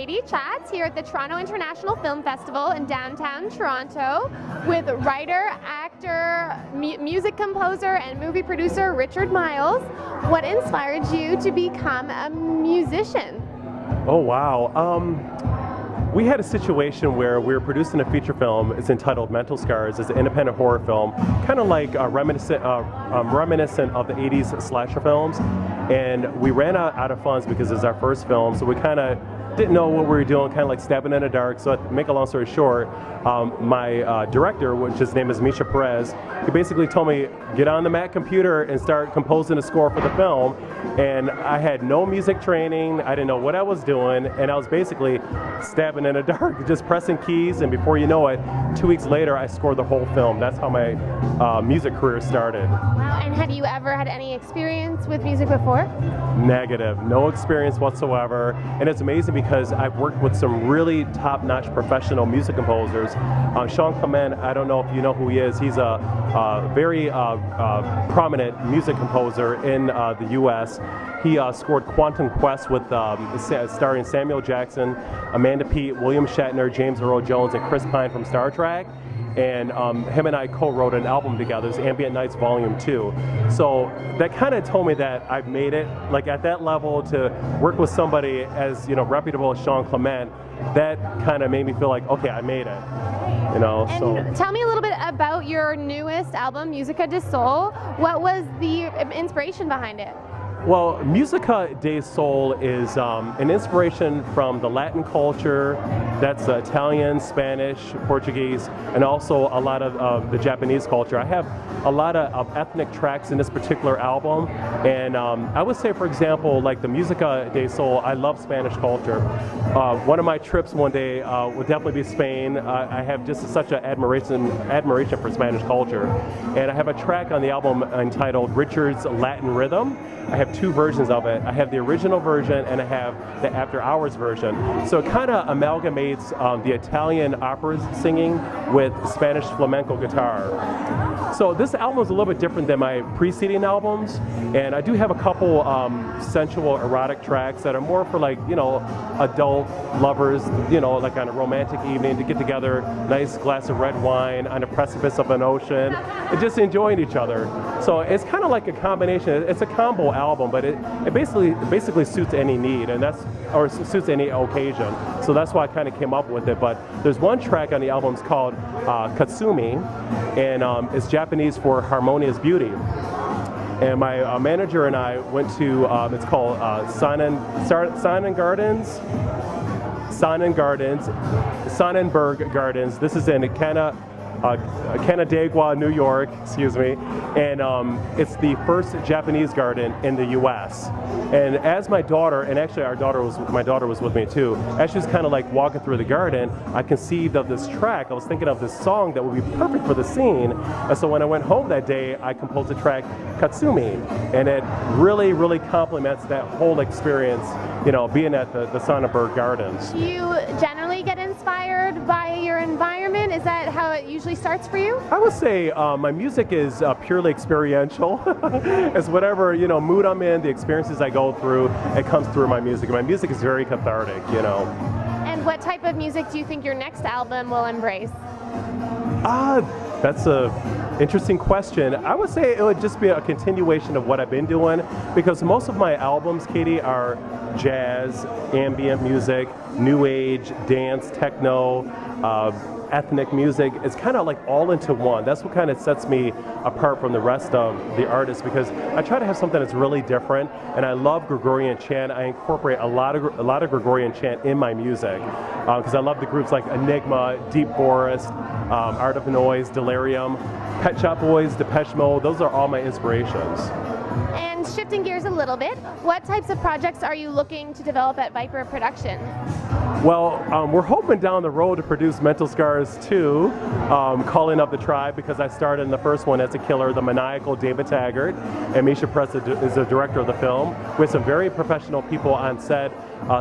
Katie chats here at the Toronto International Film Festival in downtown Toronto with writer, actor, music composer, and movie producer Richard Myles. What inspired you to become a musician? Oh, wow. We had a situation where we were producing a feature film. It's entitled Mental Scars. It's an independent horror film, kind of like reminiscent of the 80s slasher films. And we ran out of funds because it's our first film, so we kind of didn't know what we were doing, kind of like stabbing in the dark. So to make a long story short, my director, which his name is Misha Perez, he basically told me, get on the Mac computer and start composing a score for the film. And I had no music training, I didn't know what I was doing, and I was basically stabbing in the dark, just pressing keys, and before you know it, 2 weeks later I scored the whole film. That's how my music career started. Wow, and have you ever had any experience with music before? Negative, no experience whatsoever, and it's amazing because I've worked with some really top-notch professional music composers. Sean Clement, I don't know if you know who he is. He's a very prominent music composer in the U.S. He scored Quantum Quest with starring Samuel Jackson, Amanda Peet, William Shatner, James Earl Jones, and Chris Pine from Star Trek. And him and I co-wrote an album together, it's Ambient Nights Volume 2. So that kind of told me that I've made it, like at that level, to work with somebody as, you know, reputable as Sean Clement. That kind of made me feel like, okay, I made it. You know, and tell me a little bit about your newest album, Musica de Sol. What was the inspiration behind it? Well, Musica de Sol is an inspiration from the Latin culture. That's Italian, Spanish, Portuguese, and also a lot of the Japanese culture. I have a lot of ethnic tracks in this particular album, and I would say, for example, like the Musica de Sol, I love Spanish culture. One of my trips one day would definitely be Spain. I have just such an admiration for Spanish culture, and I have a track on the album entitled Richard's Latin Rhythm. I have two versions of it. I have the original version and I have the after hours version. So it kind of amalgamates the Italian operas singing with Spanish flamenco guitar. So this album is a little bit different than my preceding albums, and I do have a couple sensual erotic tracks that are more for, like, you know, adult lovers, you know, like on a romantic evening to get together, nice glass of red wine on the precipice of an ocean and just enjoying each other. So it's kind of like a combination. It's a combo album, but it basically suits any need, and or suits any occasion. So that's why I kind of came up with it. But there's one track on the album called Katsumi, and it's Japanese for harmonious beauty. And my manager and I went to, it's called Sonnenberg Gardens. This is in Canandaigua, New York, excuse me, and it's the first Japanese garden in the U.S. And as my daughter, and actually my daughter was with me too, as she was kind of like walking through the garden, I conceived of this track. I was thinking of this song that would be perfect for the scene. And so when I went home that day, I composed the track Katsumi, and it really, really complements that whole experience, you know, being at the Sonnenberg Gardens. Do you generally get inspired by your environment? Is that how it usually starts for you? I would say my music is purely experiential. It's whatever, you know, mood I'm in, the experiences I go through, it comes through my music. My music is very cathartic, you know. And what type of music do you think your next album will embrace? That's a interesting question. I would say it would just be a continuation of what I've been doing, because most of my albums, Katie, are jazz, ambient music, new age, dance, techno, ethnic music. It's kind of like all into one. That's what kind of sets me apart from the rest of the artists, because I try to have something that's really different, and I love Gregorian chant. I incorporate a lot of Gregorian chant in my music, because I love the groups like Enigma, Deep Forest, Art of Noise, Delirium, Pet Shop Boys, Depeche Mode. Those are all my inspirations. And shifting gears a little bit, what types of projects are you looking to develop at Viper Productions? Well, we're hoping down the road to produce Mental Scars 2, Calling Up the Tribe, because I started in the first one as a killer, the maniacal David Taggart, and Misha Perez is the director of the film. We have some very professional people on set.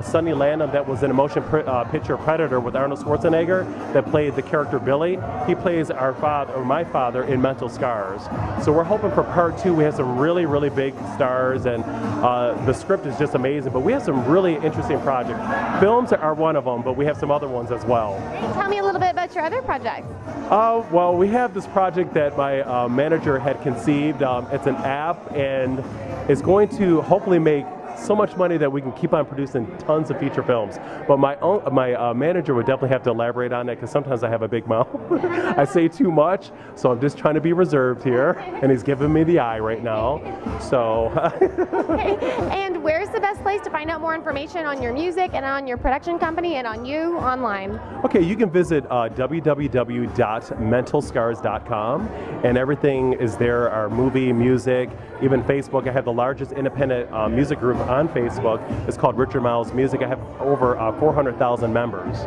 Sonny Landham, that was in a motion picture Predator with Arnold Schwarzenegger, that played the character Billy. He plays my father in Mental Scars. So we're hoping for part 2. We have some really really big stars, and the script is just amazing. But we have some really interesting projects. Films are one of them, but we have some other ones as well. Tell me a little bit about your other projects. Well, we have this project that my manager had conceived. It's an app, and it's going to hopefully make so much money that we can keep on producing tons of feature films. But my manager would definitely have to elaborate on that, because sometimes I have a big mouth. I say too much, so I'm just trying to be reserved here, and he's giving me the eye right now. So. And where's the best place to find out more information on your music and on your production company and on you online? Okay, you can visit www.mentalscars.com, and everything is there, our movie, music, even Facebook. I have the largest independent music group on Facebook. It's called Richard Myles Music. I have over 400,000 members.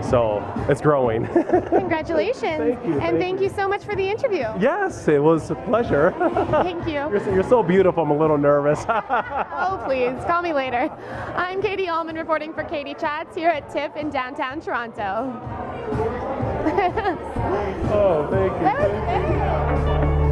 So it's growing. Congratulations. Thank you. And thank you so much for the interview. Yes, it was a pleasure. Thank you. You're so beautiful, I'm a little nervous. Oh, please, call me later. I'm Katie Uhlmann reporting for Katie Chats here at TIFF in downtown Toronto. Oh, thank you. That was good.